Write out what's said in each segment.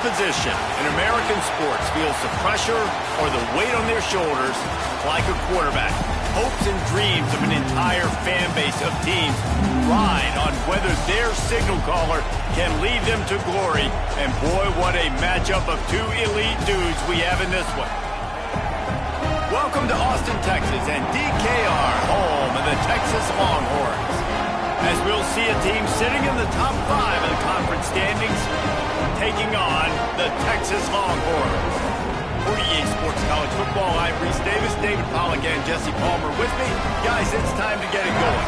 position in American sports feels the pressure or the weight on their shoulders like a quarterback. Hopes and dreams of an entire fan base of teams ride on whether their signal caller can lead them to glory. And boy, what a matchup of two elite dudes we have in this one. Welcome to Austin, Texas, and DKR, home of the Texas Longhorns. As we'll see a team sitting in the top 5 of the conference standings, taking on the Texas Longhorns. 48 Sports College Football, I'm Reese Davis, David Pollack, and Jesse Palmer with me. Guys, it's time to get it going.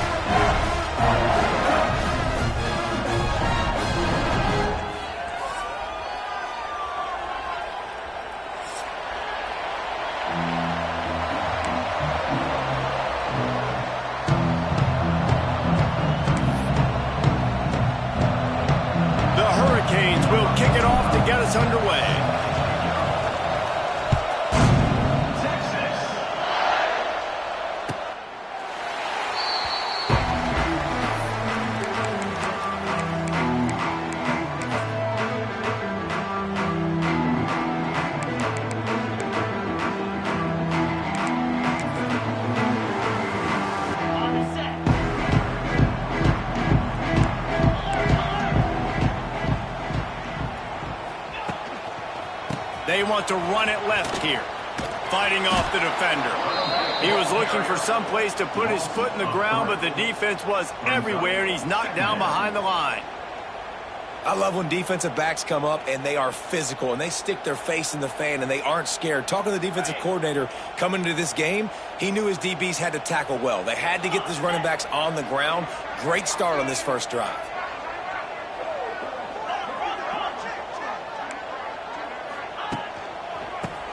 Will kick it off to get us underway. They want to run it left here, fighting off the defender. He was looking for some place to put his foot in the ground, but the defense was everywhere, and he's knocked down behind the line. I love when defensive backs come up and they are physical and they stick their face in the fan and they aren't scared. Talking to the defensive coordinator coming into this game, he knew his DBs had to tackle well. They had to get these running backs on the ground. Great start on this first drive.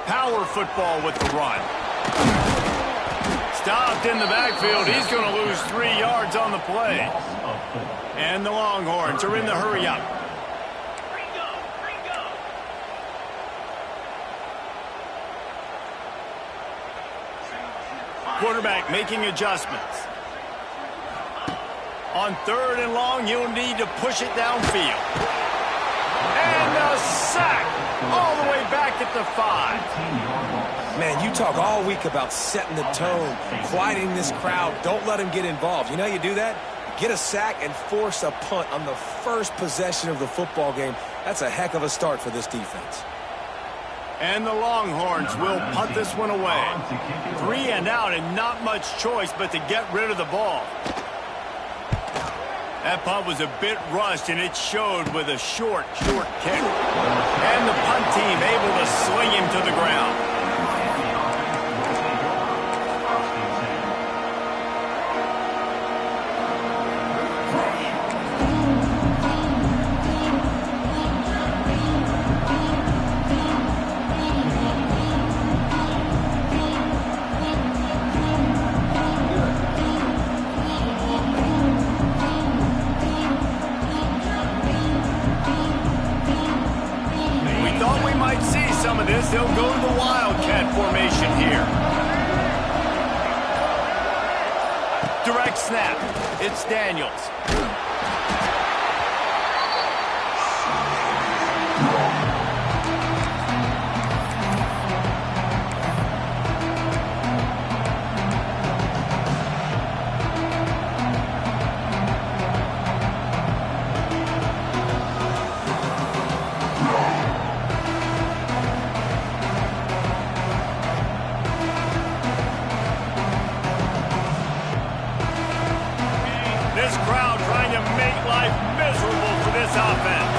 Power football with the run. Stopped in the backfield. He's going to lose 3 yards on the play. And the Longhorns are in the hurry up. Quarterback making adjustments. On 3rd and long, you'll need to push it downfield. And a sack all the way back at the 5. Man, you talk all week about setting the tone, quieting this crowd. Don't let them get involved. You know how you do that? Get a sack and force a punt on the first possession of the football game. That's a heck of a start for this defense. And the Longhorns will punt this one away. 3 and out and not much choice but to get rid of the ball. That punt was a bit rushed, and it showed with a short kick. And the punt team able to sling him to the ground. They'll go to the Wildcat formation here. Direct snap. It's Daniels. This crowd trying to make life miserable for this offense.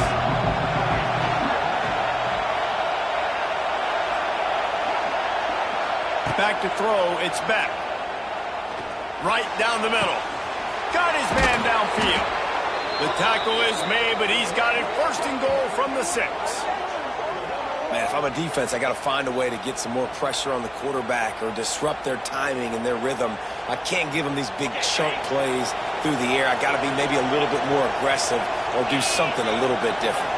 Back to throw, it's Beck. Right down the middle. Got his man downfield. The tackle is made, but he's got it 1st and goal from the 6. Man, if I'm a defense, I got to find a way to get some more pressure on the quarterback or disrupt their timing and their rhythm. I can't give them these big chunk plays through the air. I got to be maybe a little bit more aggressive or do something a little bit different.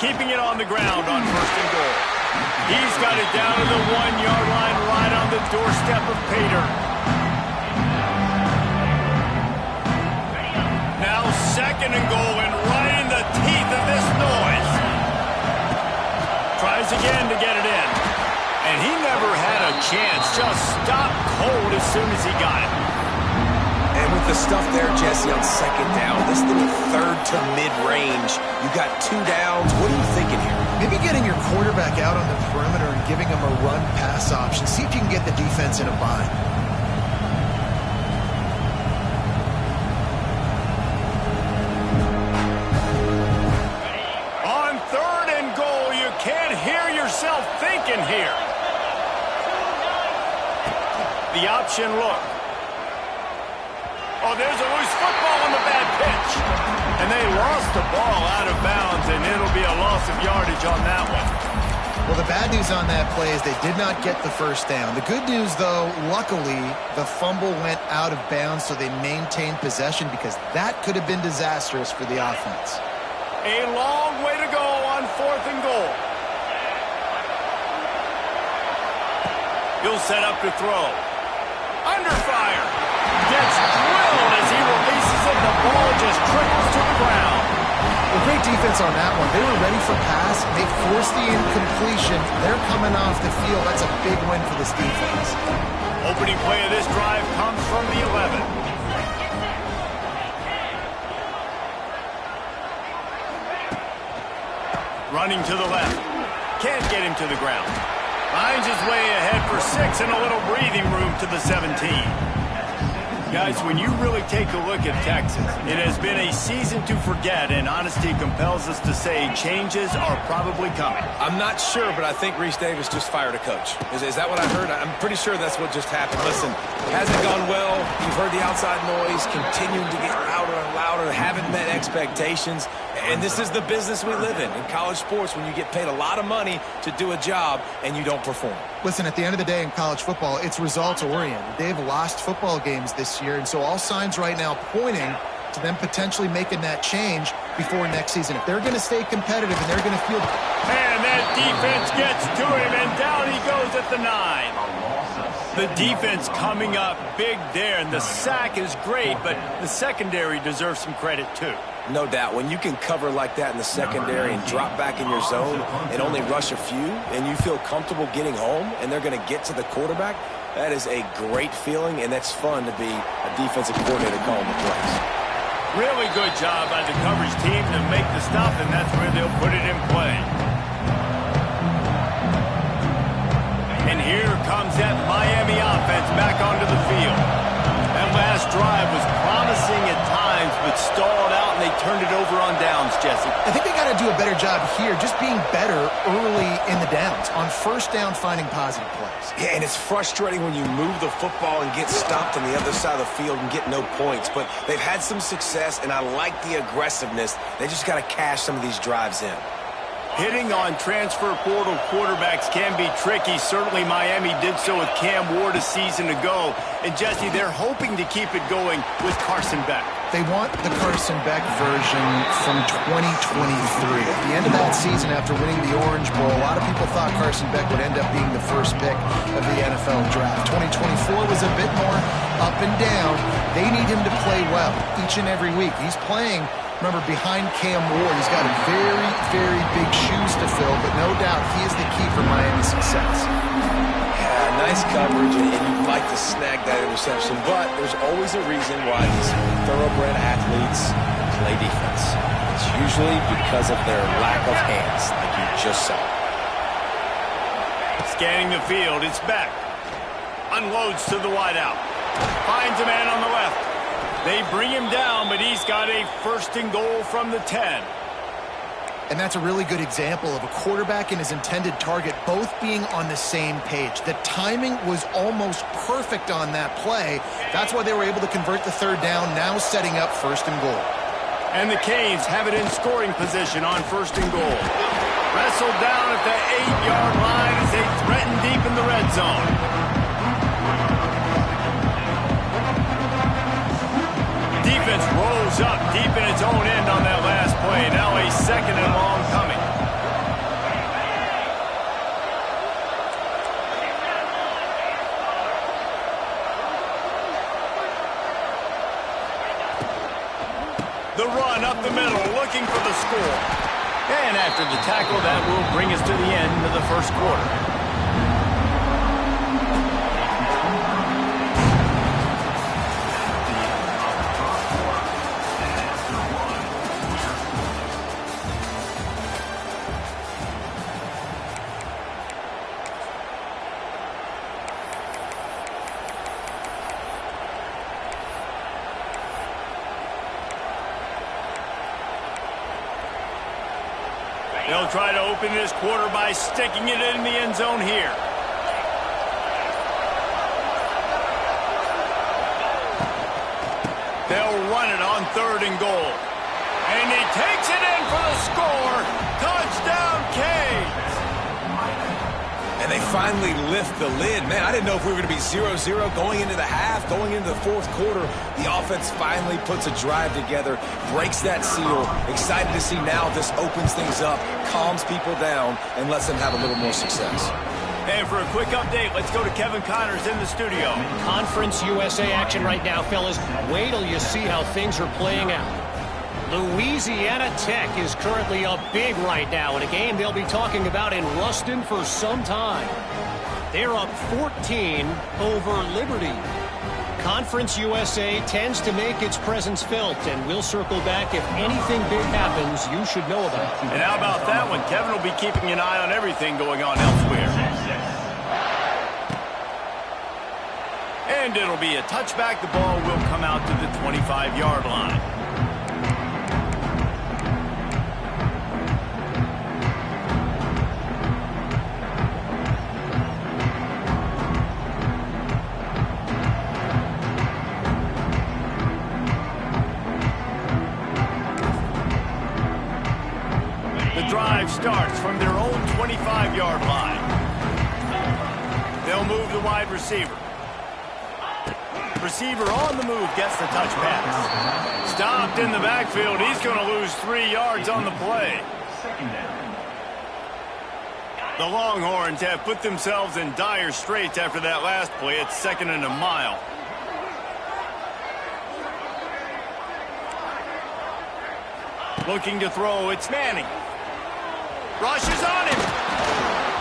Keeping it on the ground on 1st and goal. He's got it down to the 1-yard line, right on the doorstep of Pater. Now 2nd and goal, and right in the teeth of this noise. goes again to get it in. And he never had a chance. Just stopped cold as soon as he got it. And with the stuff there, Jesse, on second down, this little third to mid-range, you got 2 downs. What are you thinking here? Maybe getting your quarterback out on the perimeter and giving him a run-pass option. See if you can get the defense in a bind. On 3rd and goal, you can't hear yourself thinking here. The option look. Oh, there's a loose football on the bad pitch. And they lost the ball out of bounds, and it'll be a loss of yardage on that one. Well, the bad news on that play is they did not get the first down. The good news, though, luckily, the fumble went out of bounds, so they maintained possession because that could have been disastrous for the offense. A long way to go on 4th and goal. He'll set up to throw. Under fire. Gets drilled as he releases it. The ball just trickles to the ground. Well, great defense on that one. They were ready for pass. They forced the incompletion. They're coming off the field. That's a big win for this defense. Opening play of this drive comes from the 11. Running to the left. Can't get him to the ground. Finds his way ahead for 6 and a little breathing room to the 17. Guys, when you really take a look at Texas, it has been a season to forget, and honesty compels us to say changes are probably coming. I'm not sure, but I think Reese Davis just fired a coach. Is that what I heard? I'm pretty sure that's what just happened. Listen, hasn't gone well. You've heard the outside noise, continuing to get louder and louder, haven't met expectations. And this is the business we live in college sports, when you get paid a lot of money to do a job and you don't perform. Listen, at the end of the day in college football, it's results-oriented. They've lost football games this year, and so all signs right now pointing to them potentially making that change before next season. If they're going to stay competitive and they're going to feel... And that defense gets to him, and down he goes at the 9. The defense coming up big there, and the sack is great, but the secondary deserves some credit too. No doubt. When you can cover like that in the secondary and drop back in your zone and only rush a few, and you feel comfortable getting home and they're going to get to the quarterback, that is a great feeling, and that's fun to be a defensive coordinator calling the plays. Really good job by the coverage team to make the stop, and that's where they'll put it in play. And here comes that Miami offense back onto the field. That last drive was promising at times, but stalled out, and they turned it over on downs, Jesse. I think they got to do a better job here, just being better early in the downs. On first down, finding positive plays. Yeah, and it's frustrating when you move the football and get stopped on the other side of the field and get no points. But they've had some success, and I like the aggressiveness. They just got to cash some of these drives in. Hitting on transfer portal quarterbacks can be tricky. Certainly Miami did so with Cam Ward a season ago. And Jesse, they're hoping to keep it going with Carson Beck. They want the Carson Beck version from 2023. At the end of that season, after winning the Orange Bowl, a lot of people thought Carson Beck would end up being the first pick of the NFL draft. 2024 was a bit more up and down. They need him to play well each and every week. He's playing, remember, behind Cam Ward. He's got very, very big shoes to fill, but no doubt he is the key for Miami's success. Yeah, nice coverage, and you'd like to snag that interception, but there's always a reason why these thoroughbred athletes play defense. It's usually because of their lack of hands, like you just saw. Scanning the field, it's Beck. Unloads to the wideout. Finds a man on the left. They bring him down, but he's got a 1st and goal from the 10. And that's a really good example of a quarterback and his intended target both being on the same page. The timing was almost perfect on that play. That's why they were able to convert the 3rd down, now setting up 1st and goal. And the Canes have it in scoring position on 1st and goal. Wrestled down at the 8-yard line as they threaten deep in the red zone. Defense rolls up deep in its own end on that last play. Now a 2nd and long coming. The run up the middle, looking for the score. And after the tackle, that will bring us to the end of the first quarter. They'll try to open this quarter by sticking it in the end zone here. They'll run it on 3rd and goal. And he takes it in for the score. Touchdown, Canes. And they finally lift the lid. Man, I didn't know if we were going to be 0-0 going into the half, going into the fourth quarter. The offense finally puts a drive together, breaks that seal. Excited to see now this opens things up, calms people down, and lets them have a little more success. And for a quick update, let's go to Kevin Connors in the studio. Conference USA action right now, fellas. Wait till you see how things are playing out. Louisiana Tech is currently up big right now in a game they'll be talking about in Ruston for some time. They're up 14 over Liberty. Conference USA tends to make its presence felt, and we'll circle back if anything big happens you should know about. And how about that one? Kevin will be keeping an eye on everything going on elsewhere. And it'll be a touchback. The ball will come out to the 25-yard line. Starts from their own 25-yard line. They'll move the wide receiver. Receiver on the move gets the touch pass. Stopped in the backfield. He's going to lose 3 yards on the play. The Longhorns have put themselves in dire straits after that last play. It's 2nd and a mile. Looking to throw. It's Manning. Rushes on him.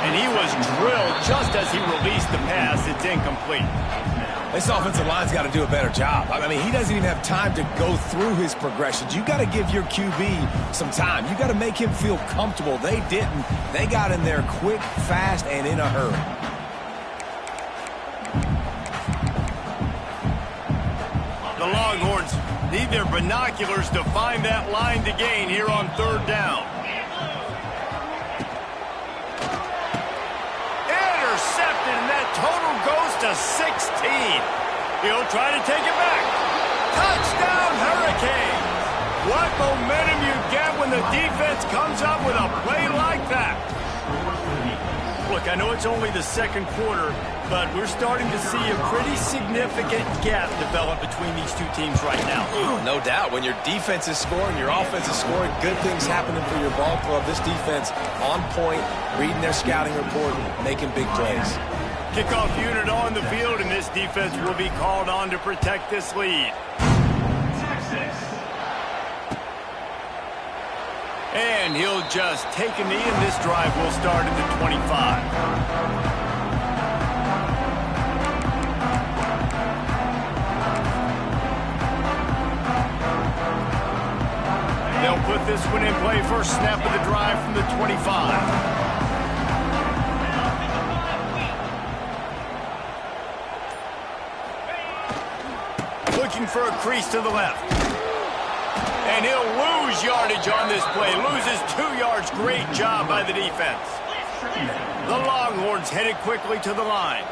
And he was drilled just as he released the pass. It's incomplete. This offensive line's got to do a better job. I mean, he doesn't even have time to go through his progressions. You got to give your QB some time. You got to make him feel comfortable. They didn't. They got in there quick, fast, and in a hurry. The Longhorns need their binoculars to find that line to gain here on 3rd down. And that total goes to 16. He'll try to take it back. Touchdown, Hurricanes. What momentum you get when the defense comes up with a play like that. Look, I know it's only the 2nd quarter, but we're starting to see a pretty significant gap develop between these two teams right now. No doubt. When your defense is scoring, your offense is scoring, good things happening for your ball club. This defense on point, reading their scouting report, making big plays. Kickoff unit on the field, and this defense will be called on to protect this lead. And he'll just take a knee, and this drive will start at the 25. They'll put this one in play. First snap of the drive from the 25. Looking for a crease to the left. And he'll lose yardage on this play. Loses 2 yards. Great job by the defense. The Longhorns headed quickly to the line.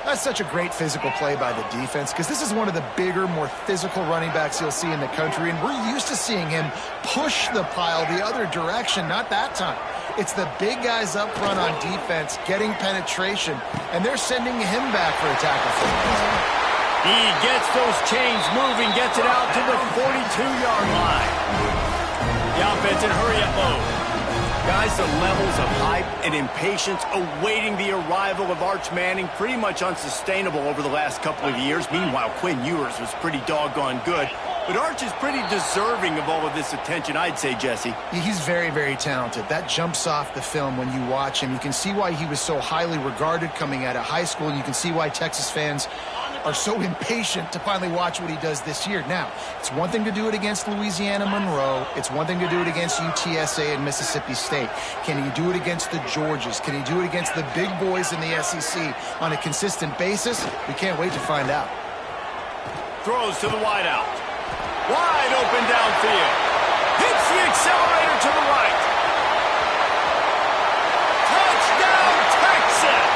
That's such a great physical play by the defense because this is one of the bigger, more physical running backs you'll see in the country, and we're used to seeing him push the pile the other direction. Not that time. It's the big guys up front on defense getting penetration, and they're sending him back for a tackle. He gets those chains moving, gets it out to the 42-yard line. The offense in hurry-up mode. Guys, the levels of hype and impatience awaiting the arrival of Arch Manning pretty much unsustainable over the last couple of years. Meanwhile, Quinn Ewers was pretty doggone good. But Arch is pretty deserving of all of this attention, I'd say, Jesse. He's very, very talented. That jumps off the film when you watch him. You can see why he was so highly regarded coming out of high school, and you can see why Texas fans are so impatient to finally watch what he does this year. Now, it's one thing to do it against Louisiana Monroe. It's one thing to do it against UTSA and Mississippi State. Can he do it against the Georgias? Can he do it against the big boys in the SEC on a consistent basis? We can't wait to find out. Throws to the wideout. Wide open downfield. Hits the accelerator to the right. Touchdown, Texas!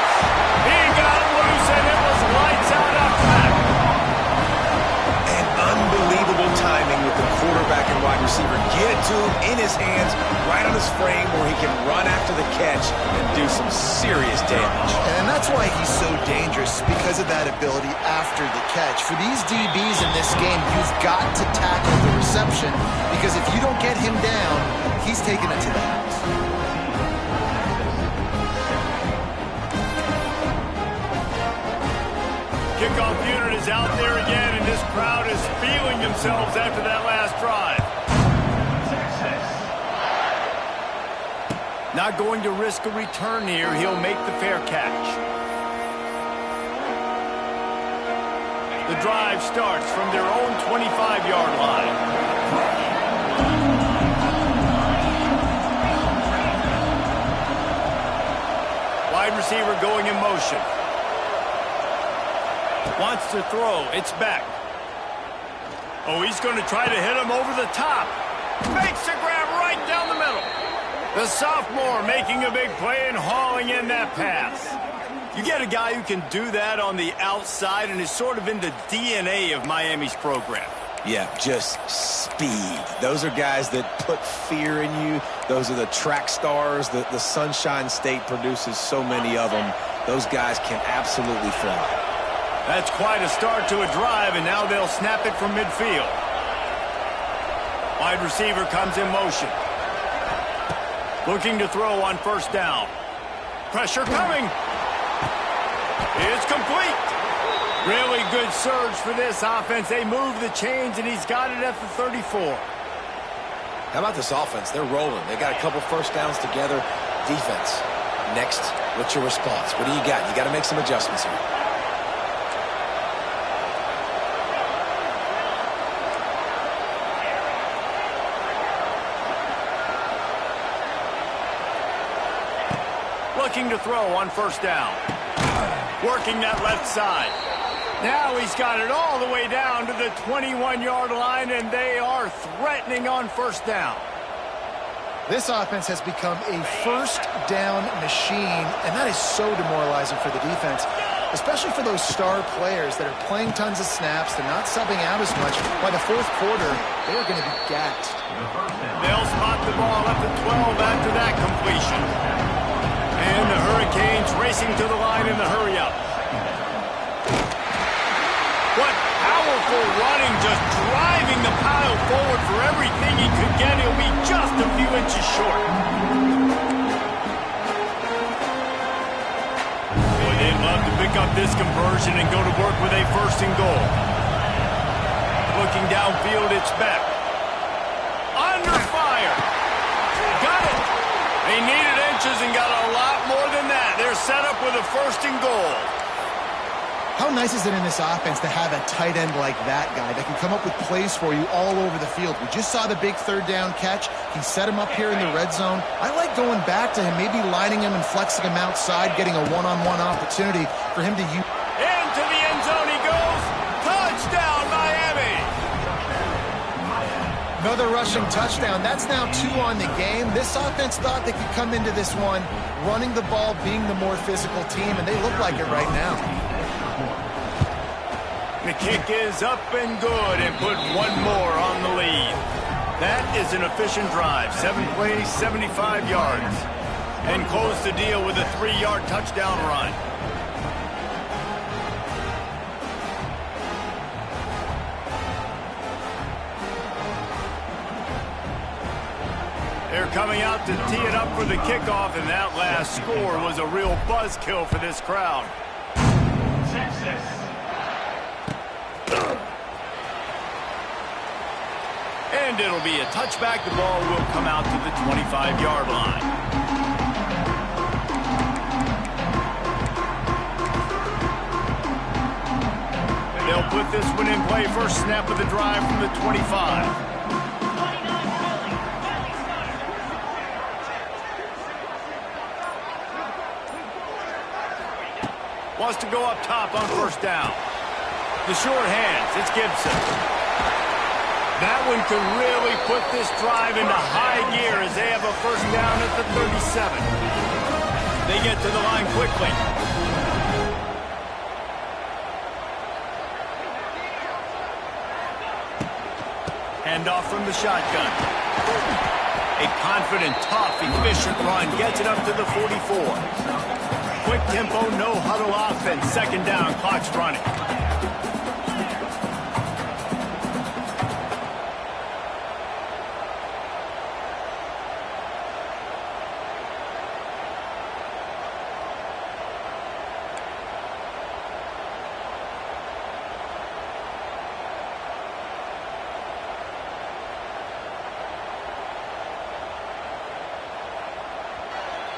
He got loose, and it was lights out after that. And unbelievable timing with the quarterback and wide receiver. Get it to him in his hands, right on his frame, where he can run after the catch and do some serious damage. And that's why he's so dangerous, because of that ability after the catch. For these DBs in this game, you've got to tackle the reception, because if you don't get him down, he's taking it to the house. Kickoff unit is out there again, and this crowd is feeling themselves after that last drive. Not going to risk a return here. He'll make the fair catch. The drive starts from their own 25-yard line. Wide receiver going in motion. Wants to throw. It's back. Oh, he's going to try to hit him over the top. Makes the grab right down the middle. The sophomore making a big play and hauling in that pass. You get a guy who can do that on the outside and is sort of in the DNA of Miami's program. Yeah, just speed. Those are guys that put fear in you. Those are the track stars. The Sunshine State produces so many of them. Those guys can absolutely fly. That's quite a start to a drive, and now they'll snap it from midfield. Wide receiver comes in motion. Looking to throw on first down. Pressure coming. It's complete. Really good surge for this offense. They move the chains, and he's got it at the 34. How about this offense? They're rolling. They got a couple first downs together. Defense. Next, what's your response? What do you got? You got to make some adjustments here. Looking to throw on first down. Working that left side. Now he's got it all the way down to the 21-yard line, and they are threatening on first down. This offense has become a first down machine, and that is so demoralizing for the defense, especially for those star players that are playing tons of snaps. They're not subbing out as much. By the fourth quarter, they are going to be gassed. They'll spot the ball at the 12 after that completion. And the Hurricanes racing to the line in the hurry-up. What powerful running, just driving the pile forward for everything he could get. He'll be just a few inches short. Boy, they'd love to pick up this conversion and go to work with a first and goal. Looking downfield, it's back. Under fire. Got it. They needed inches and got a lot more than that. They're set up with a first and goal. How nice is it in this offense to have a tight end like that guy that can come up with plays for you all over the field? We just saw the big third down catch. He set him up here in the red zone. I like going back to him, maybe lining him and flexing him outside, getting a one-on-one opportunity for him to use. Into the end zone he goes. Touchdown, Miami. Another rushing touchdown. That's now 2 on the game. This offense thought they could come into this one running the ball, being the more physical team, and they look like it right now. The kick is up and good and put one more on the lead. That is an efficient drive. 7 plays, 75 yards. And close the deal with a 3-yard touchdown run. They're coming out to tee it up for the kickoff, and that last score was a real buzzkill for this crowd. And it'll be a touchback. The ball will come out to the 25-yard line. They'll put this one in play. First snap of the drive from the 25. Wants to go up top on first down. The short hands, it's Gibson. That one could really put this drive into high gear as they have a first down at the 37. They get to the line quickly. Handoff from the shotgun. A confident, tough, efficient run gets it up to the 44. Quick tempo, no huddle offense. Second down, clock's running.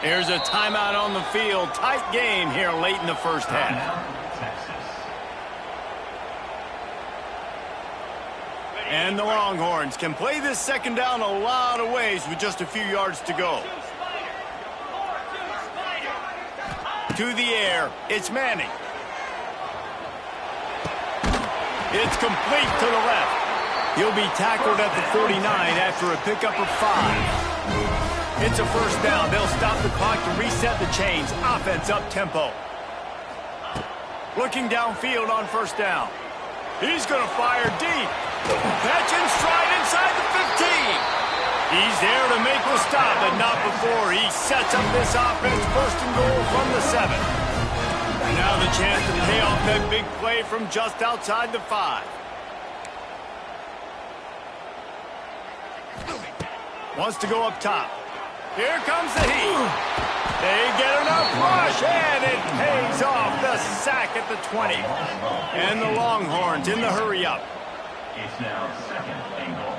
Here's a timeout on the field. Tight game here late in the first half. And the Longhorns can play this second down a lot of ways with just a few yards to go. To the air, it's Manning. It's complete to the left. He'll be tackled at the 49 after a pickup of 5. It's a first down. They'll stop the clock to reset the chains. Offense up tempo. Looking downfield on first down. He's going to fire deep. Catch in stride inside the 15. He's there to make the stop, but not before he sets up this offense. First and goal from the 7. Now the chance to pay off that big play from just outside the 5. Wants to go up top. Here comes the heat. They get enough rush, and it pays off. The sack at the 20. And the Longhorns in the hurry-up. It's now second and goal.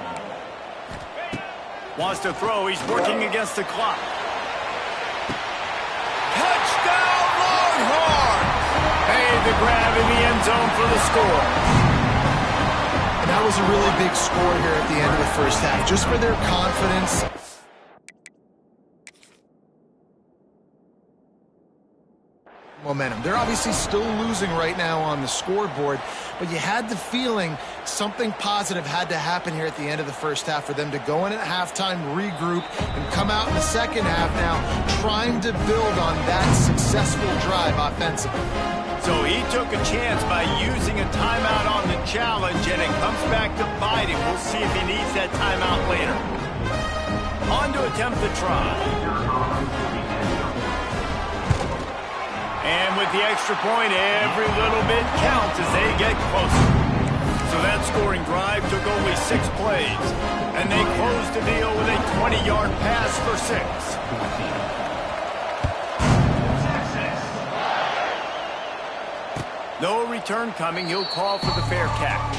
Wants to throw. He's working against the clock. Touchdown, Longhorns! Made the grab in the end zone for the score. And that was a really big score here at the end of the first half. Just for their confidence. Momentum. They're obviously still losing right now on the scoreboard, but you had the feeling something positive had to happen here at the end of the first half for them to go in at halftime, regroup, and come out in the second half now trying to build on that successful drive offensively. So he took a chance by using a timeout on the challenge, and it comes back to bite him. We'll see if he needs that timeout later. On to attempt the try. And with the extra point, every little bit counts as they get closer. So that scoring drive took only 6 plays. And they closed the deal with a 20-yard pass for 6. No return coming. He'll call for the fair catch.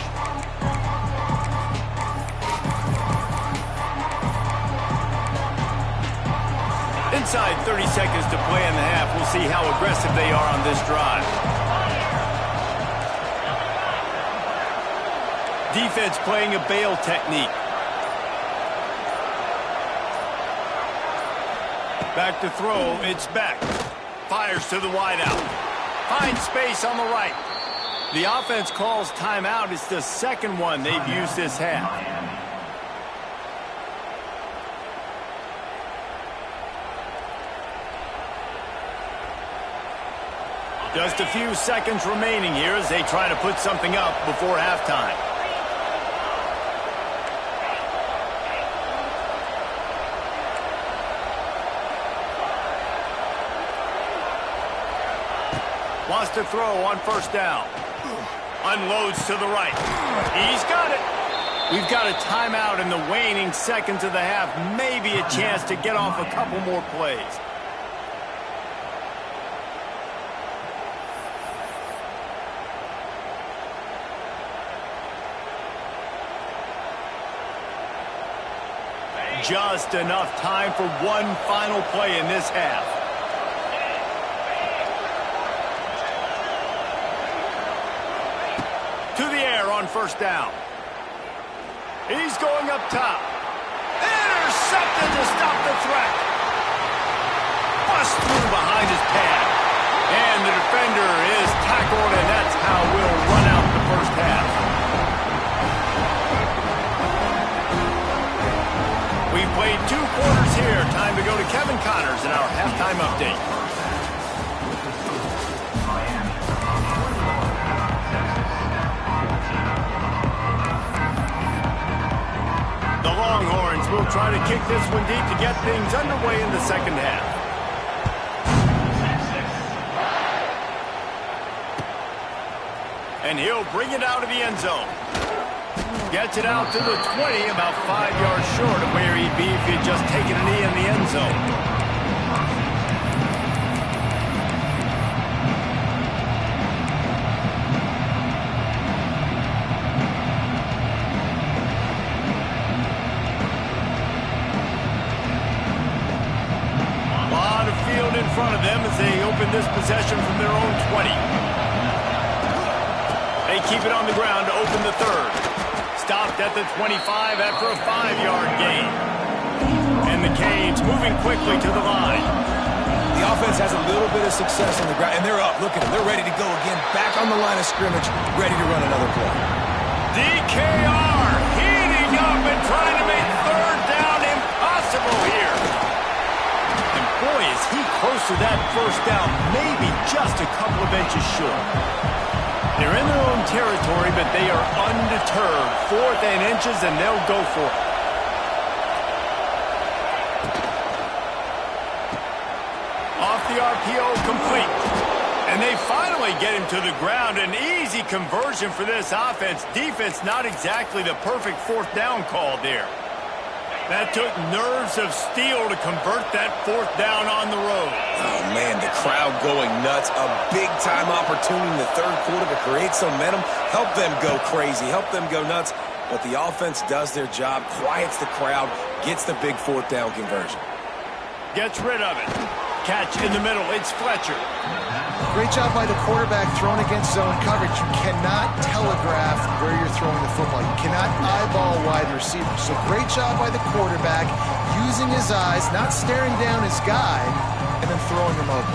Inside 30 seconds to play in the half. We'll see how aggressive they are on this drive. Defense playing a bail technique. Back to throw. It's back. Fires to the wideout. Finds space on the right. The offense calls timeout. It's the second one they've used this half. Just a few seconds remaining here as they try to put something up before halftime. Wants to throw on first down. Unloads to the right. He's got it. We've got a timeout in the waning seconds of the half. Maybe a chance to get off a couple more plays. just enough time for one final play in this half. To the air on first down. He's going up top. Intercepted to stop the threat. Bust through behind his pad. And the defender is tackled, and that's how we'll run out the first half. We've played 2 quarters here. Time to go to Kevin Connors in our halftime update. The Longhorns will try to kick this one deep to get things underway in the second half. And he'll bring it out of the end zone. Gets it out to the 20, about 5 yards short of where he'd be if he'd just taken a knee in the end zone. A lot of field in front of them as they open this possession from their own 20. They keep it on the ground to open the third. Stopped at the 25 after a 5-yard gain. And the Canes moving quickly to the line. The offense has a little bit of success on the ground, and they're up. Look at them. They're ready to go again. Back on the line of scrimmage, ready to run another play. DKR heating up and trying to make third down impossible here. And boy, is he close to that first down, maybe just a couple of inches short. They're in their own territory, but they are undeterred. 4th and inches, and they'll go for it. Off the RPO, complete. And they finally get him to the ground. An easy conversion for this offense. Defense, not exactly the perfect 4th down call there. That took nerves of steel to convert that 4th down on the road. Oh, man, the crowd going nuts. A big-time opportunity in the third quarter to create some momentum. Help them go crazy. Help them go nuts. But the offense does their job, quiets the crowd, gets the big 4th down conversion. Gets rid of it. Catch in the middle. It's Fletcher. Great job by the quarterback thrown against zone coverage. You cannot telegraph where you're throwing the football. You cannot eyeball wide receiver. So great job by the quarterback using his eyes, not staring down his guy, and then throwing him over.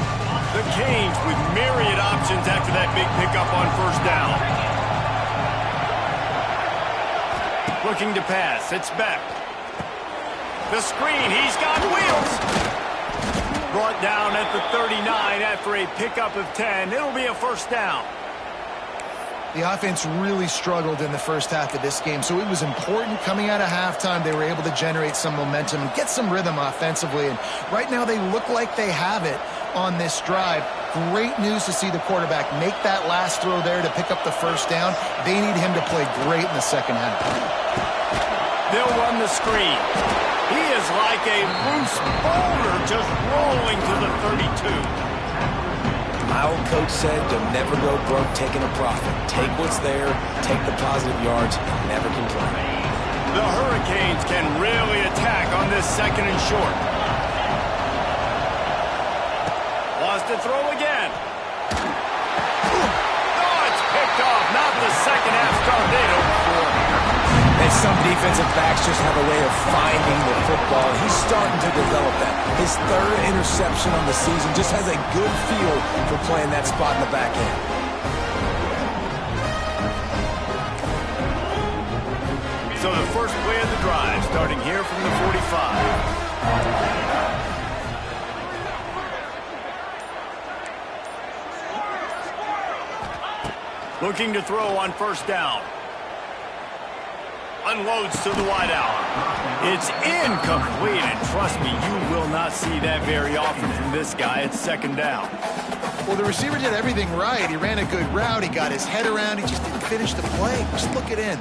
The Canes with myriad options after that big pickup on first down. Looking to pass. It's Beck. The screen. He's got wheels. Brought down at the 39 after a pickup of 10. It'll be a first down. The offense really struggled in the first half of this game, so it was important coming out of halftime. They were able to generate some momentum and get some rhythm offensively, and right now they look like they have it on this drive. Great news to see the quarterback make that last throw there to pick up the first down. They need him to play great in the second half. They'll run the screen. He is like a loose boulder just rolling to the 32. My old coach said you'll never go broke taking a profit. Take what's there, take the positive yards, and never complain. The Hurricanes can really attack on this second and short. Wants to throw again. Oh, it's picked off. Not the second half start they'd hoped for. And some defensive backs just have a way of finding the football. He's starting to develop that. His 3rd interception on the season just has a good feel for playing that spot in the back end. So the first play of the drive starting here from the 45. Looking to throw on first down. Unloads to the wideout. It's incomplete, and trust me, you will not see that very often from this guy. It's second down. Well, the receiver did everything right. He ran a good route. He got his head around. He just didn't finish the play. Just look it in.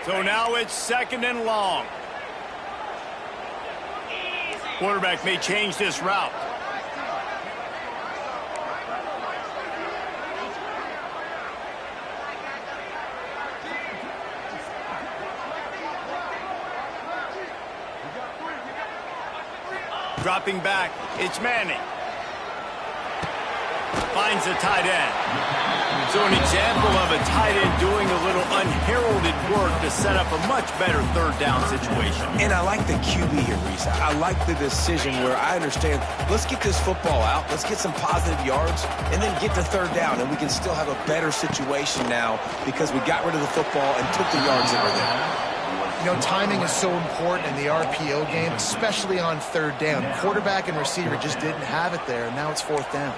So now it's second and long. Quarterback may change this route. Dropping back, it's Manning. Finds the tight end. So an example of a tight end doing a little unheralded work to set up a much better third down situation. And I like the QB here, Reese. I like the decision where I understand, let's get this football out, let's get some positive yards, and then get to third down, and we can still have a better situation now because we got rid of the football and took the yards that were there. You know, timing is so important in the RPO game, especially on third down. Quarterback and receiver just didn't have it there, and now it's fourth down.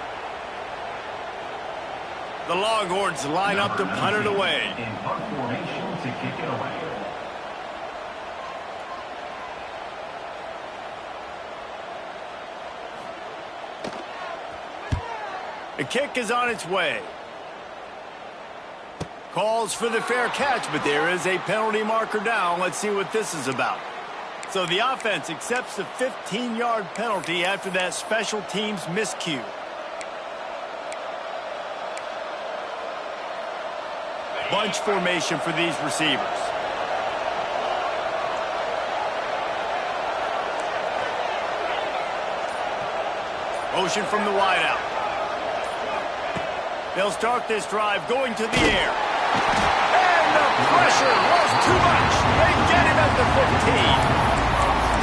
The Longhorns line up to punt it away. In punt formation to kick it away. The kick is on its way. Calls for the fair catch, but there is a penalty marker down. Let's see what this is about. So the offense accepts the 15-yard penalty after that special teams miscue. Bunch formation for these receivers. Motion from the wideout. They'll start this drive going to the air. And the pressure was too much. They get him at the 15.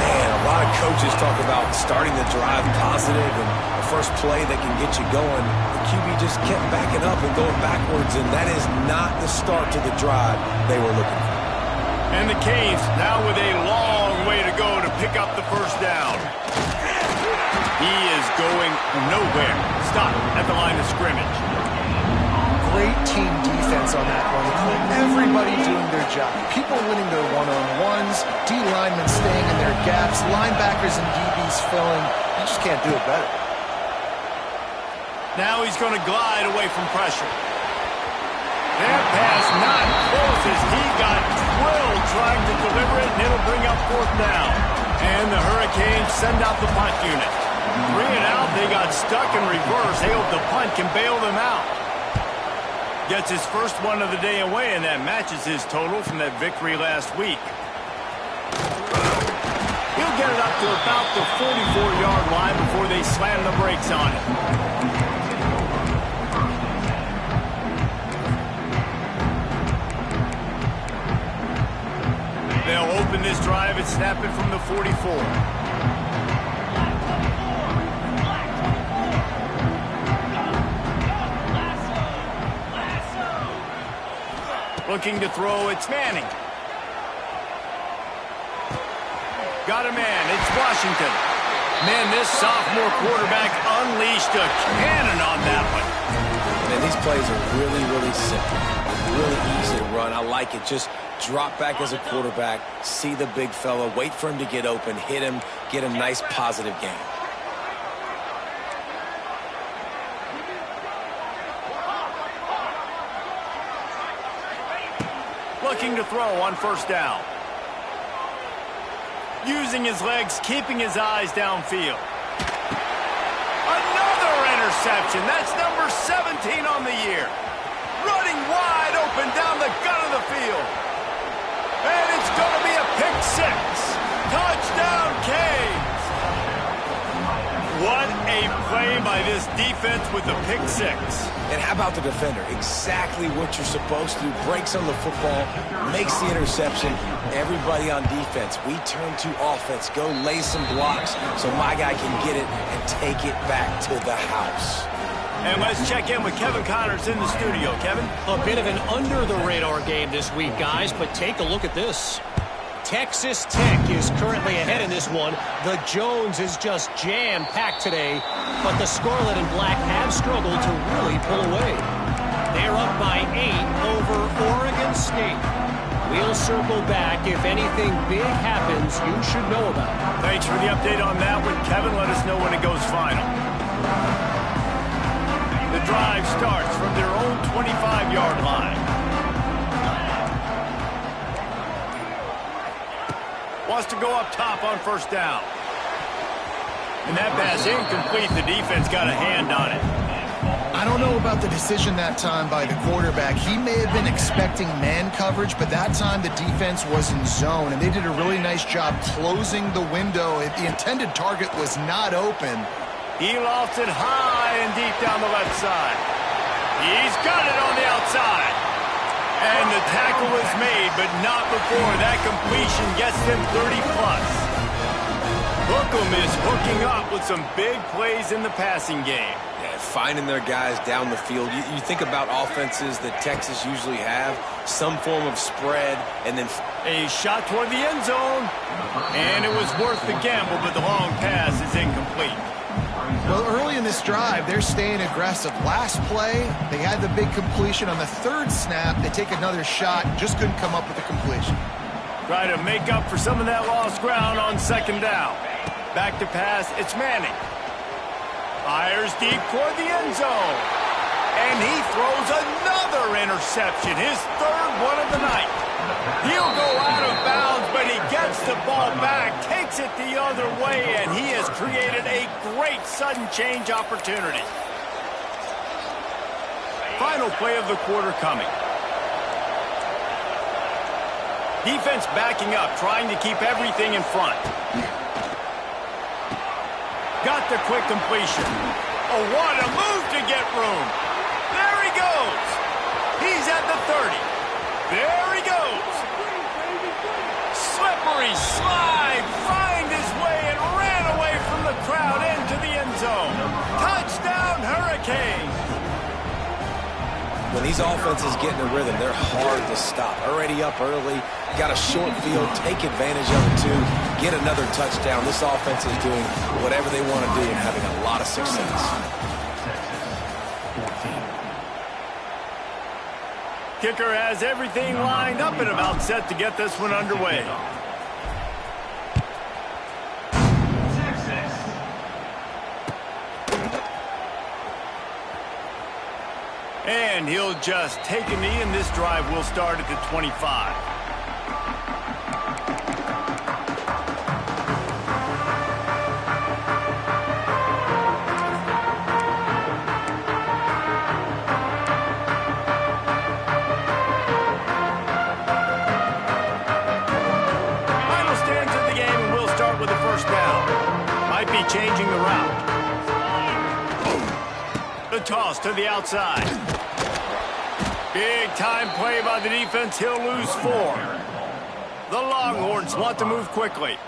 Man, a lot of coaches talk about starting the drive positive and the first play that can get you going. The QB just kept backing up and going backwards, and that is not the start to the drive they were looking for. And the Canes now with a long way to go to pick up the first down. He is going nowhere. Stop at the line of scrimmage. Great team defense on that run play. Everybody doing their job. People winning their one-on-ones, D-linemen staying in their gaps, linebackers and DBs filling. You just can't do it better. Now he's going to glide away from pressure. That pass not close as he got drilled trying to deliver it, and it'll bring up fourth down. And the Hurricanes send out the punt unit. 3 and out, they got stuck in reverse. They hope the punt can bail them out. Gets his first one of the day away, and that matches his total from that victory last week. He'll get it up to about the 44-yard line before they slam the brakes on it. They'll open this drive and snap it from the 44. Looking to throw, it's Manning. Got a man, it's Washington. Man, this sophomore quarterback unleashed a cannon on that one. Man, these plays are really, really simple. Really easy to run. I like it. Just drop back as a quarterback, see the big fella, wait for him to get open, hit him, get a nice positive gain. Looking to throw on first down. Using his legs, keeping his eyes downfield. Another interception. That's number 17 on the year. Running wide open down the gut of the field. And it's going to be a pick six. Touchdown, Canes. What a play by this defense with the pick six. And how about the defender? Exactly what you're supposed to do. Breaks on the football, makes the interception. Everybody on defense, we turn to offense. Go lay some blocks so my guy can get it and take it back to the house. And let's check in with Kevin Connors in the studio. Kevin? A bit of an under-the-radar game this week, guys, but take a look at this. Texas Tech is currently ahead in this one. The Jones is just jam-packed today, but the Scarlet and Black have struggled to really pull away. They're up by 8 over Oregon State. We'll circle back. If anything big happens, you should know about it. Thanks for the update on that one, Kevin. Let us know when it goes final. The drive starts from their own 25-yard line. Wants to go up top on first down. And that pass incomplete. The defense got a hand on it. I I don't know about the decision that time by the quarterback. He may have been expecting man coverage, but that time the defense was in zone, and they did a really nice job closing the window. The intended target was not open. He lofts it high and deep down the left side. He's got it on the outside. And the tackle is made, but not before that completion gets them 30+. Hookem is hooking up with some big plays in the passing game. Yeah, finding their guys down the field. You think about offenses that Texas usually have, some form of spread, and then a shot toward the end zone. And it was worth the gamble, but the long pass is incomplete. Well, early in this drive, they're staying aggressive. Last play, they had the big completion. On the third snap, they take another shot, just couldn't come up with a completion. Try to make up for some of that lost ground on second down. Back to pass, it's Manning. Fires deep toward the end zone. And he throws another interception, his third one of the night. He'll go out of bounds, but he gets the ball back, takes it the other way, and he has created a great sudden change opportunity. Final play of the quarter coming. Defense backing up, trying to keep everything in front. Got the quick completion. Oh, what a move to get room. There he goes. He's at the 30. There he goes. Slippery slide. Find his way and ran away from the crowd into the end zone. Touchdown, Hurricanes. when these offenses get in a rhythm, they're hard to stop. Already up early, got a short field, take advantage of it too, get another touchdown. This offense is doing whatever they want to do and having a lot of success. Kicker has everything lined up and about set to get this one underway. And he'll just take a knee, and this drive will start at the 25. Final stands of the game, and we'll start with the first down. Might be changing the route. The toss to the outside. Big time play by the defense. He'll lose 4. The Longhorns want to move quickly.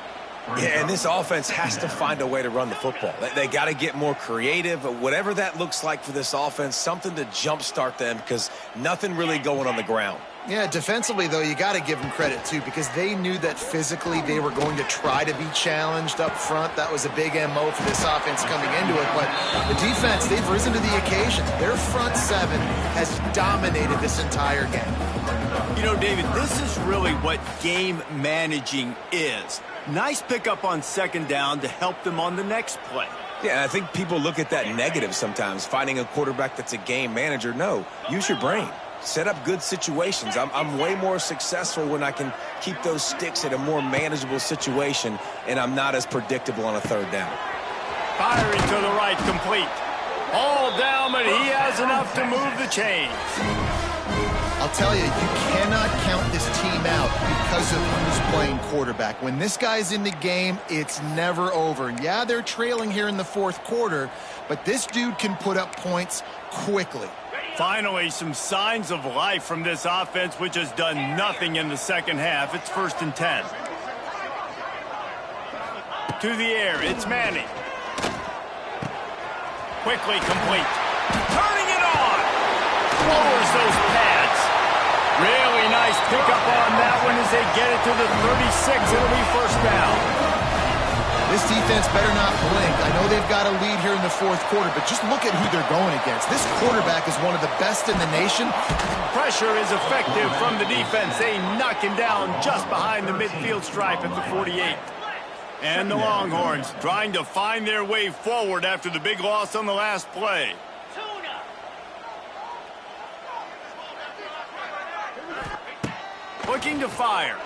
Yeah, and this offense has to find a way to run the football. They got to get more creative. Whatever that looks like for this offense, something to jumpstart them because nothing really going on the ground. Yeah, defensively, though, you got to give them credit, too, because they knew that physically they were going to try to be challenged up front. That was a big MO for this offense coming into it. But the defense, they've risen to the occasion. Their front seven has dominated this entire game. You know, David, this is really what game managing is. Nice pickup on second down to help them on the next play. Yeah, I think people look at that negative sometimes, finding a quarterback that's a game manager. No, use your brain. Set up good situations. I'm way more successful when I can keep those sticks at a more manageable situation, and I'm not as predictable on a third down. Firing to the right, complete. All down, but he has enough to move the chains. I'll tell you, you cannot count this team out because of who's playing quarterback. When this guy's in the game, it's never over. And yeah, they're trailing here in the fourth quarter, but this dude can put up points quickly. Finally, some signs of life from this offense, which has done nothing in the second half. It's 1st and 10. To the air, it's Manning. Quickly complete. Turning it on. Lowers those pads. Really nice pickup on that one as they get it to the 36. It'll be first down. This defense better not blink. I know they've got a lead here in the fourth quarter, but just look at who they're going against. This quarterback is one of the best in the nation. Pressure is effective from the defense. They knock him down just behind the midfield stripe at the 48. And the Longhorns trying to find their way forward after the big loss on the last play. Looking to fire.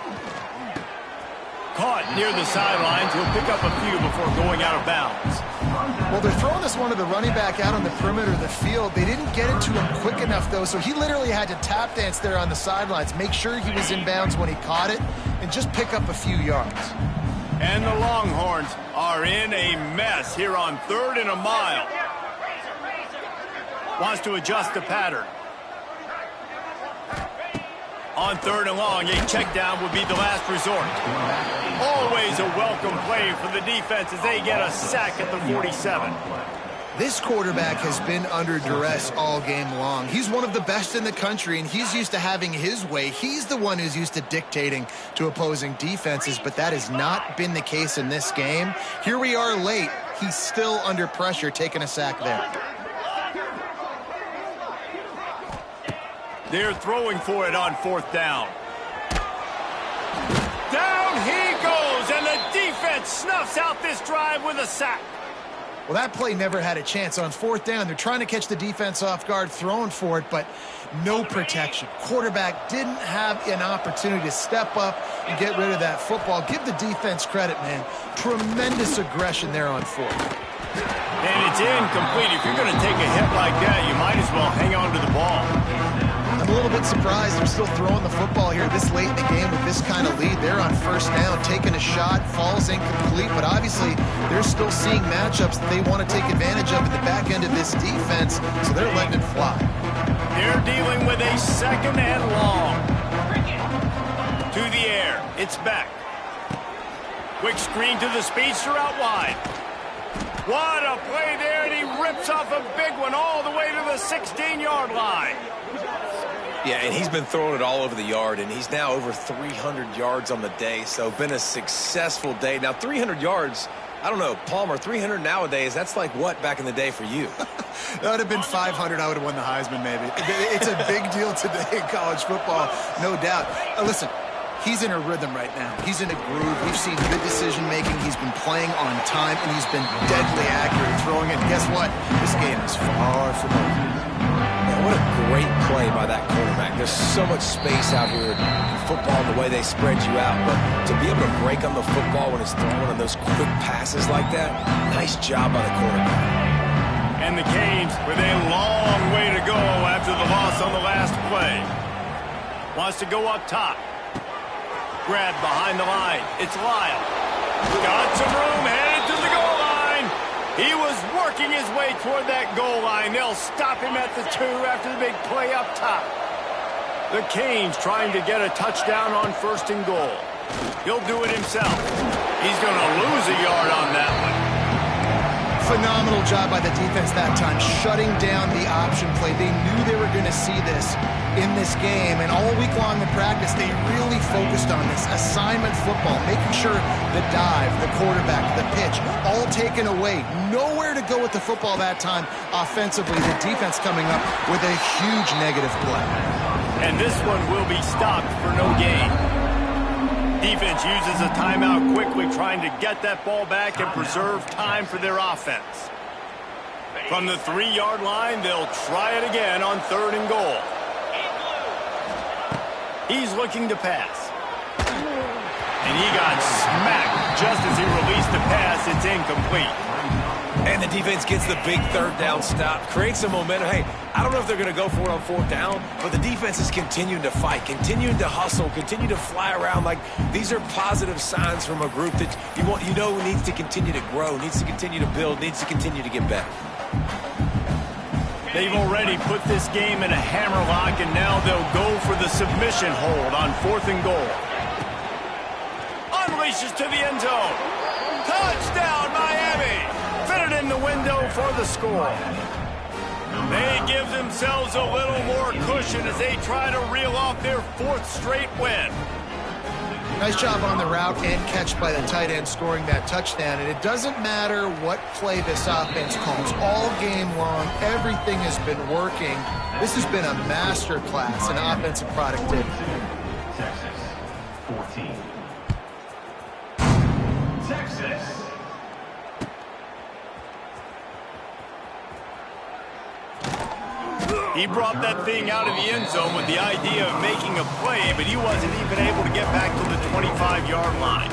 Caught near the sidelines. He'll pick up a few before going out of bounds. Well, they're throwing this one to the running back out on the perimeter of the field. They didn't get it to him quick enough, though, so he literally had to tap dance there on the sidelines, make sure he was in bounds when he caught it, and just pick up a few yards. And the Longhorns are in a mess here on 3rd and a mile. Wants to adjust the pattern. On 3rd and long, a check down would be the last resort. Always a welcome play for the defense as they get a sack at the 47. This quarterback has been under duress all game long. He's one of the best in the country, and he's used to having his way. He's the one who's used to dictating to opposing defenses, but that has not been the case in this game. Here we are late. He's still under pressure, taking a sack there. They're throwing for it on 4th down. Down he goes, and the defense snuffs out this drive with a sack. Well, that play never had a chance. On 4th down, they're trying to catch the defense off guard, throwing for it, but no protection. Quarterback didn't have an opportunity to step up and get rid of that football. Give the defense credit, man. Tremendous aggression there on 4th. And it's incomplete. If you're going to take a hit like that, you might as well hang on to the ball. I'm a little bit surprised they're still throwing the football here this late in the game with this kind of lead. They're on 1st down, taking a shot, falls incomplete, but obviously they're still seeing matchups that they want to take advantage of at the back end of this defense, so they're letting it fly. They're dealing with a 2nd and long. To the air. It's back. Quick screen to the speedster out wide. What a play there, and he rips off a big one all the way to the 16-yard line. Yeah, and he's been throwing it all over the yard, and he's now over 300 yards on the day, so been a successful day. Now, 300 yards, I don't know, Palmer, 300 nowadays, that's like what back in the day for you? That would have been 500. I would have won the Heisman, maybe. It's a big deal today in college football, no doubt. Listen, he's in a rhythm right now. He's in a groove. We've seen good decision-making. He's been playing on time, and he's been deadly accurate throwing it. And guess what? This game is far from over. What a great play by that quarterback. There's so much space out here in football, the way they spread you out. But to be able to break on the football when it's thrown on those quick passes like that, nice job by the quarterback. And the Canes with a long way to go after the loss on the last play. Wants to go up top. Grab behind the line. It's Lyle. Got some room, headed to the goal line. He was working his way toward that goal line. They'll stop him at the 2 after the big play up top. The Canes trying to get a touchdown on 1st and goal. He'll do it himself. He's going to lose a yard on that one. Phenomenal job by the defense that time, shutting down the option play. They knew they were going to see this in this game, and all week long in practice, they really focused on this assignment football, making sure the dive, the quarterback, the pitch, all taken away. Nowhere to go with the football that time offensively. The defense coming up with a huge negative play. And this one will be stopped for no gain. Defense uses a timeout quickly, trying to get that ball back and preserve time for their offense. From the 3-yard line, they'll try it again on 3rd and goal. He's looking to pass. And he got smacked just as he released the pass. It's incomplete. And the defense gets the big 3rd down stop, creates some momentum. Hey, I don't know if they're going to go for it on 4th down, but the defense is continuing to fight, continuing to hustle, continue to fly around. Like, these are positive signs from a group that you know needs to continue to grow, needs to continue to build, needs to continue to get better. They've already put this game in a hammerlock, and now they'll go for the submission hold on 4th and goal. Unleashes to the end zone. Touchdown, Miami! Fitted in the window for the score. They give themselves a little more cushion as they try to reel off their 4th straight win. Nice job on the route and catch by the tight end scoring that touchdown. And it doesn't matter what play this offense calls. All game long, everything has been working. This has been a master class in offensive productivity. Texas, 14. Texas. He brought that thing out of the end zone with the idea of making a play, but he wasn't even able to get back to the 25-yard line.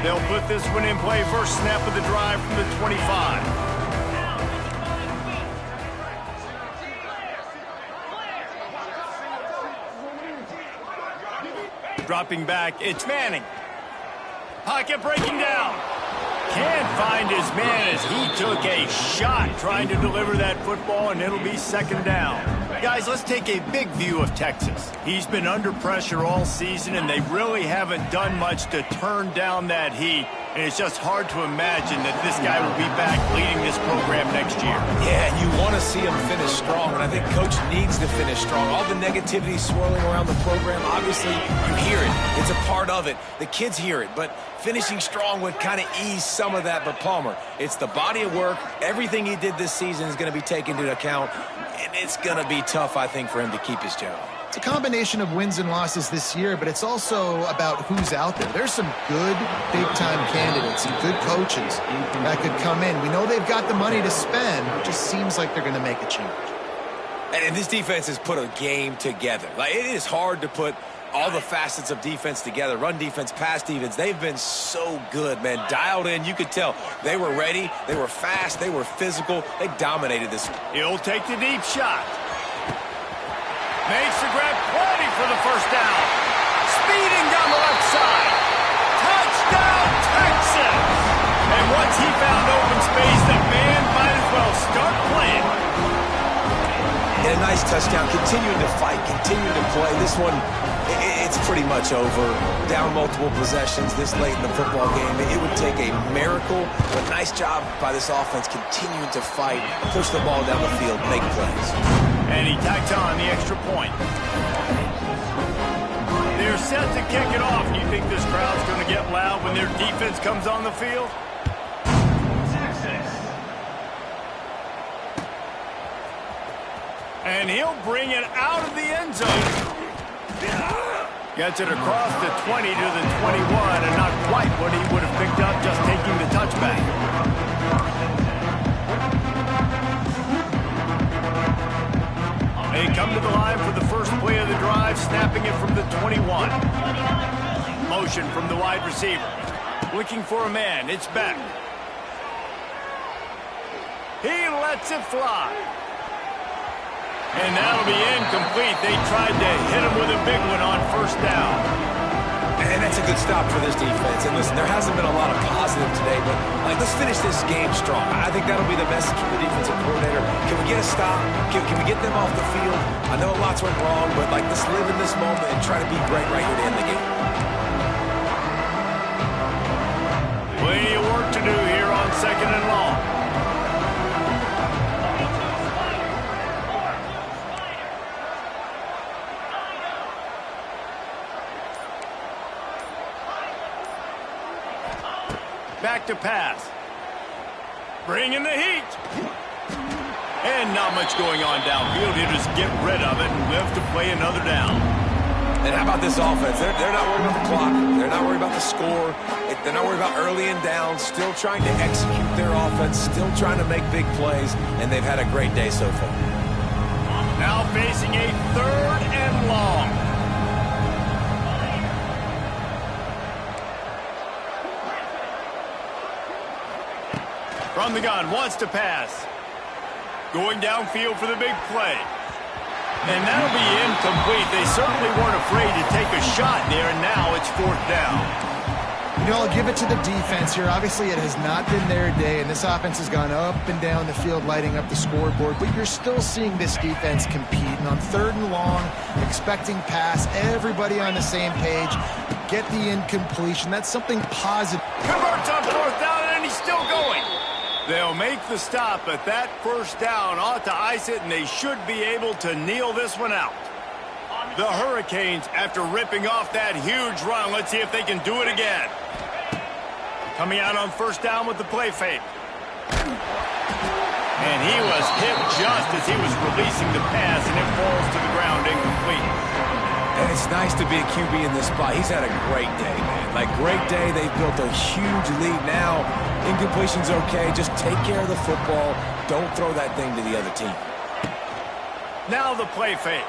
They'll put this one in play. First snap of the drive from the 25. Dropping back, it's Manning. Pocket breaking down. Can't find his man as he took a shot trying to deliver that football, and it'll be second down. Guys, let's take a big view of Texas. He's been under pressure all season, and they really haven't done much to turn down that heat. And it's just hard to imagine that this guy will be back leading this program next year. Yeah, and you want to see him finish strong, and I think Coach needs to finish strong. All the negativity swirling around the program, obviously, you hear it. It's a part of it. The kids hear it, but finishing strong would kind of ease some of that. But Palmer, it's the body of work. Everything he did this season is going to be taken into account, and it's going to be tough, I think, for him to keep his job. It's a combination of wins and losses this year, but it's also about who's out there. There's some good big-time candidates, some good coaches that could come in. We know they've got the money to spend. It just seems like they're going to make a change. And this defense has put a game together. Like, it is hard to put all the facets of defense together. Run defense, pass defense. They've been so good, man. Dialed in. You could tell they were ready. They were fast. They were physical. They dominated this. He'll take the deep shot. Makes the grab, plenty for the first down. Speeding down the left side. Touchdown, Texas! And once he found open space, the band might as well start playing. And a nice touchdown. Continuing to fight, continuing to play. This one, it's pretty much over. Down multiple possessions this late in the football game. It would take a miracle, but nice job by this offense continuing to fight, push the ball down the field, make plays. And he tacks on the extra point. They're set to kick it off. Do you think this crowd's going to get loud when their defense comes on the field? And he'll bring it out of the end zone. Gets it across the 20 to the 21, and not quite what he would have picked up just taking the touchback. They come to the line for the first play of the drive, snapping it from the 21. Motion from the wide receiver. Looking for a man. It's Beck. He lets it fly. And that'll be incomplete. They tried to hit him with a big one on first down. And that's a good stop for this defense. And listen, there hasn't been a lot of positive today, but let's finish this game strong. I think that'll be the message from the defensive coordinator. Can we get a stop? Can we get them off the field? I know lots went wrong, but let's live in this moment and try to be great right here to end the game. Plenty of work to do here on second and long. Back to pass. Bringing the heat. And not much going on downfield. He'll just get rid of it and live to play another down. And how about this offense? They're not worried about the clock. They're not worried about the score. They're not worried about early and down. Still trying to execute their offense. Still trying to make big plays. And they've had a great day so far. Now facing a third and long. From the gun, wants to pass. Going downfield for the big play. And that'll be incomplete. They certainly weren't afraid to take a shot there, and now it's fourth down. You know, I'll give it to the defense here. Obviously, it has not been their day, and this offense has gone up and down the field, lighting up the scoreboard. But you're still seeing this defense compete. And on third and long, expecting pass, everybody on the same page, get the incompletion. That's something positive. Converts on fourth down, and he's still going. They'll make the stop, but that first down ought to ice it, and they should be able to kneel this one out. The Hurricanes, after ripping off that huge run, let's see if they can do it again. Coming out on first down with the play fake. And he was hit just as he was releasing the pass, and it falls to the ground incomplete. And it's nice to be a QB in this spot. He's had a great day, man. Great day. They've built a huge lead now. Incompletion's okay. Just take care of the football. Don't throw that thing to the other team. Now the play fake.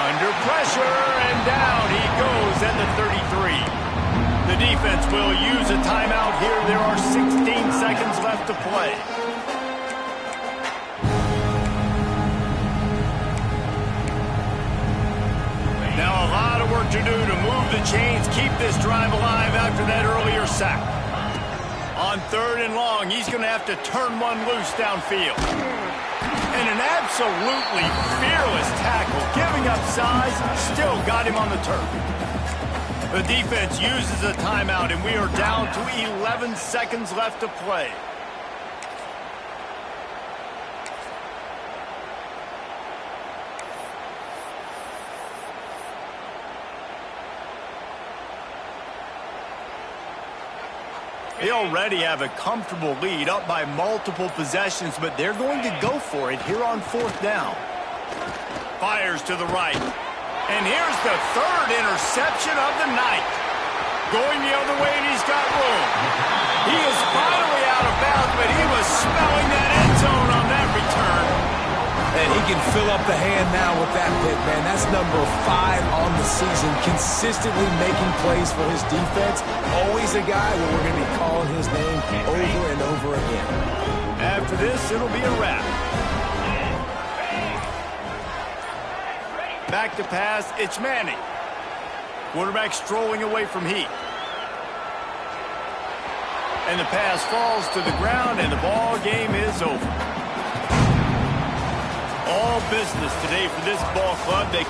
Under pressure, and down he goes at the 33. The defense will use a timeout here. There are 16 seconds left to play. Now a lot of work to do to move the chains, keep this drive alive after that earlier sack. On 3rd and long, he's going to have to turn one loose downfield. And an absolutely fearless tackle, giving up size, still got him on the turf. The defense uses a timeout, and we are down to 11 seconds left to play. They already have a comfortable lead, up by multiple possessions, but they're going to go for it here on 4th down. Fires to the right. And here's the 3rd interception of the night. Going the other way, and he's got room. He is finally out of bounds, but he was smelling that end zone on that return. And he can fill up the hand now with that pick, man. That's number 5 on the season, consistently making plays for his defense. Always a guy where we're going to be calling his name over and over again. After this, it'll be a wrap. Back to pass, it's Manning. Quarterback strolling away from Heath. And the pass falls to the ground, and the ball game is over. All business today for this ball club. They